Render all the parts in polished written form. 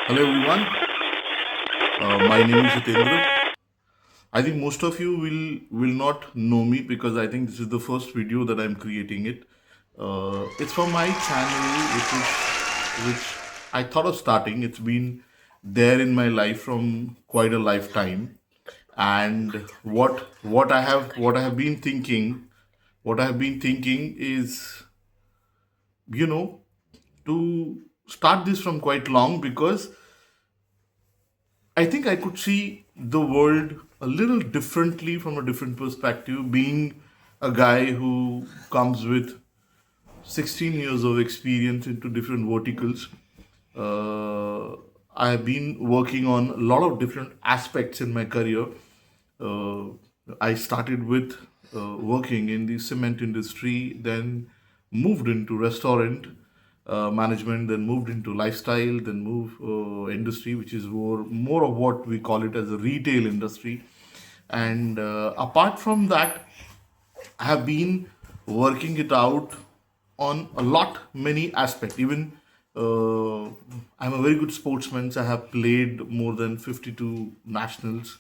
Hello everyone, my name is Hitendra. I think most of you will not know me because I think this is the first video that I'm creating it. It's from my channel, which I thought of starting. It's been there in my life from quite a lifetime, and what I have been thinking is, you know, to start this from quite long because I think I could see the world a little differently from a different perspective, being a guy who comes with 16 years of experience into different verticals. Uh, I have been working on a lot of different aspects in my career. Uh, I started with working in the cement industry, then moved into restaurant management, then moved into lifestyle, then moved industry, which is more of what we call it as a retail industry. And apart from that, I have been working it out on a lot many aspects. Even I'm a very good sportsman. So I have played more than 52 nationals.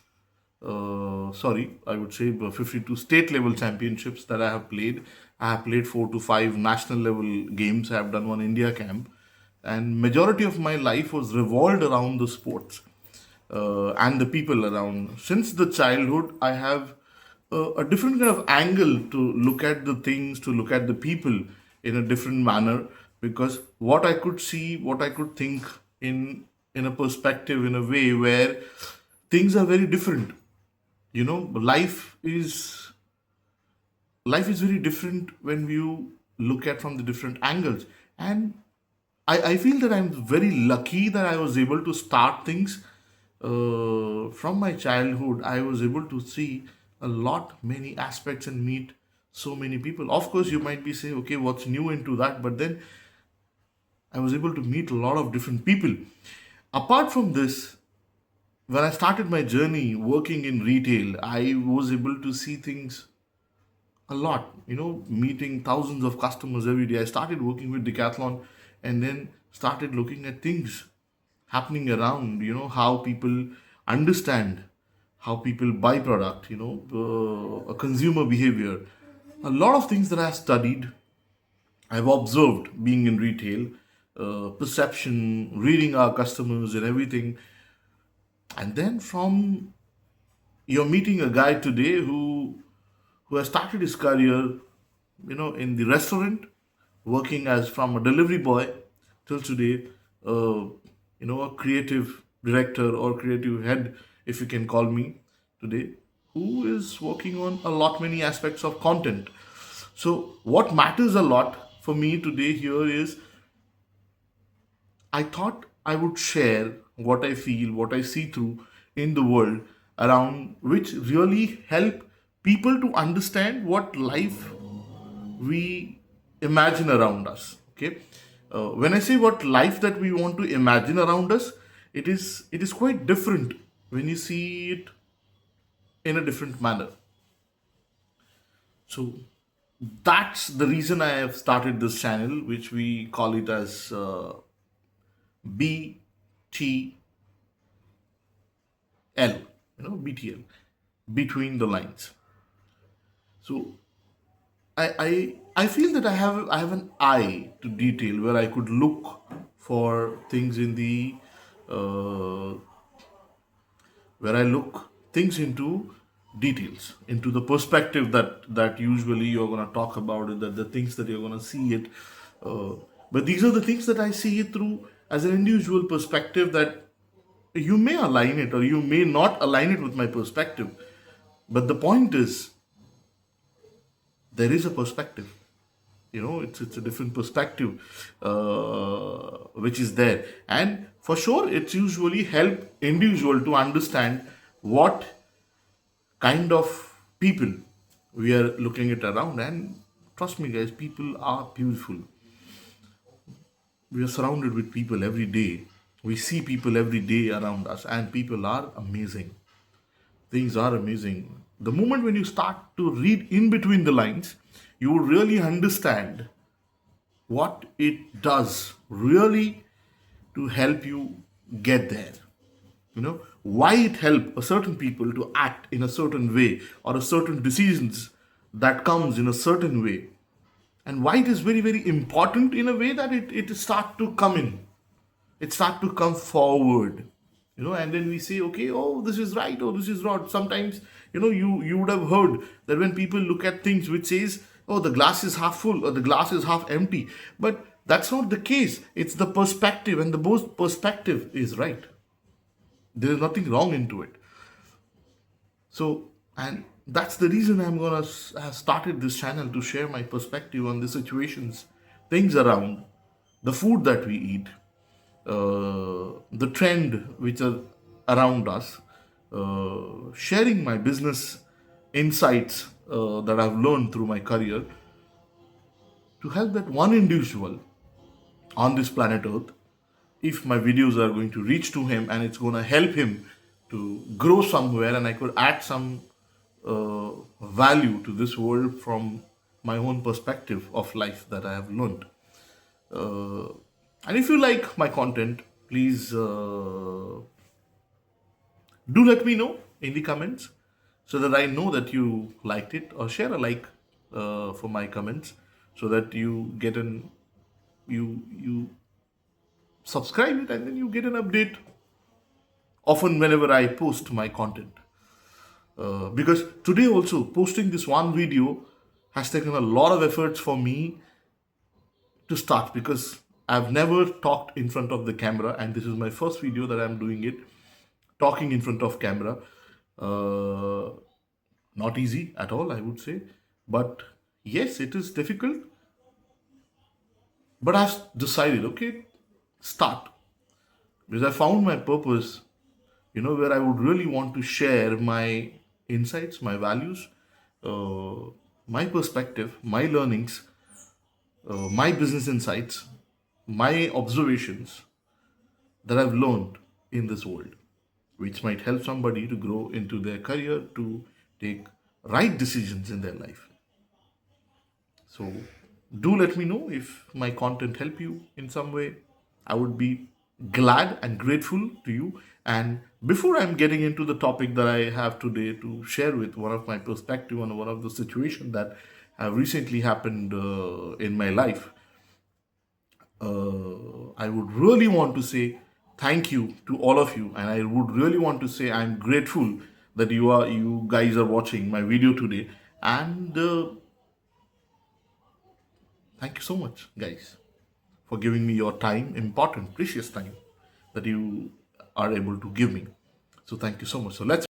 Sorry, I would say 52 state level championships that I have played. I have played 4 to 5 national level games. I have done one India camp, and majority of my life was revolved around the sports and the people around. Since the childhood, I have a different kind of angle to look at the things, to look at the people in a different manner. Because what I could see, what I could think in a perspective, in a way where things are very different. You know, life is very different when you look at from the different angles. And I feel that I'm very lucky that I was able to start things from my childhood. I was able to see a lot many aspects and meet so many people. Of course, you might be saying, okay, what's new into that? But then I was able to meet a lot of different people. Apart from this, when I started my journey working in retail, I was able to see things a lot, meeting thousands of customers every day. I started working with Decathlon and then started looking at things happening around, how people understand, how people buy product, a consumer behavior. A lot of things that I studied, I've observed being in retail, perception, reading our customers and everything. And then from you're meeting a guy today who has started his career, in the restaurant, working as from a delivery boy till today, a creative director or creative head, if you can call me today, who is working on a lot many aspects of content. So what matters a lot for me today here is I thought I would share what I feel, what I see through in the world around, which really help people to understand what life we imagine around us. Okay, when I say what life that we want to imagine around us, it is quite different when you see it in a different manner. So that's the reason I have started this channel, which we call it as BTL. BTL, between the lines. So I feel that I have an eye to detail where I could look for things in the uh, where I look things into details, into the perspective that usually you're gonna talk about it, that the things that you're gonna see it. Uh, but these are the things that I see it through as an individual perspective that you may align it or you may not align it with my perspective. But the point is, there is a perspective. It's a different perspective which is there, and for sure it's usually help individual to understand what kind of people we are looking at around. And trust me guys, people are beautiful. We are surrounded with people every day. We see people every day around us, and people are amazing. Things are amazing. The moment when you start to read in between the lines, you will really understand what it does really to help you get there. Why it help a certain people to act in a certain way, or a certain decisions that comes in a certain way, and why it is very very important in a way that it start to come in, it start to come forward. And then we say, okay, oh, this is right, oh, this is wrong. Sometimes, you would have heard that when people look at things which says, oh, the glass is half full or the glass is half empty, but that's not the case. It's the perspective, and the both perspective is right. There is nothing wrong into it. So, and that's the reason I'm gonna have started this channel, to share my perspective on the situations, things around the food that we eat, the trend which are around us, sharing my business insights that I've learned through my career, to help that one individual on this planet Earth, if my videos are going to reach to him and it's going to help him to grow somewhere, and I could add some value to this world from my own perspective of life that I have learned. Uh, and if you like my content, please do let me know in the comments, so that I know that you liked it, or share a like for my comments, so that you subscribe it, and then you get an update often whenever I post my content. Because today also posting this one video has taken a lot of efforts for me to start, because I've never talked in front of the camera, and this is my first video that I'm doing it, talking in front of camera. Uh, Not easy at all, I would say, but yes, it is difficult. But I've decided, okay, start, because I found my purpose, where I would really want to share my insights, my values, uh, my perspective, my learnings, my business insights, my observations that I've learned in this world, which might help somebody to grow into their career, to take right decisions in their life. So do let me know if my content help you in some way. I would be glad and grateful to you. And before I'm getting into the topic that I have today to share with, one of my perspective on one of the situation that have recently happened in my life, I would really want to say thank you to all of you, and I would really want to say I'm grateful that you guys are watching my video today, and thank you so much, guys, for giving me your time, important, precious time that you are able to give me. So thank you so much. So let's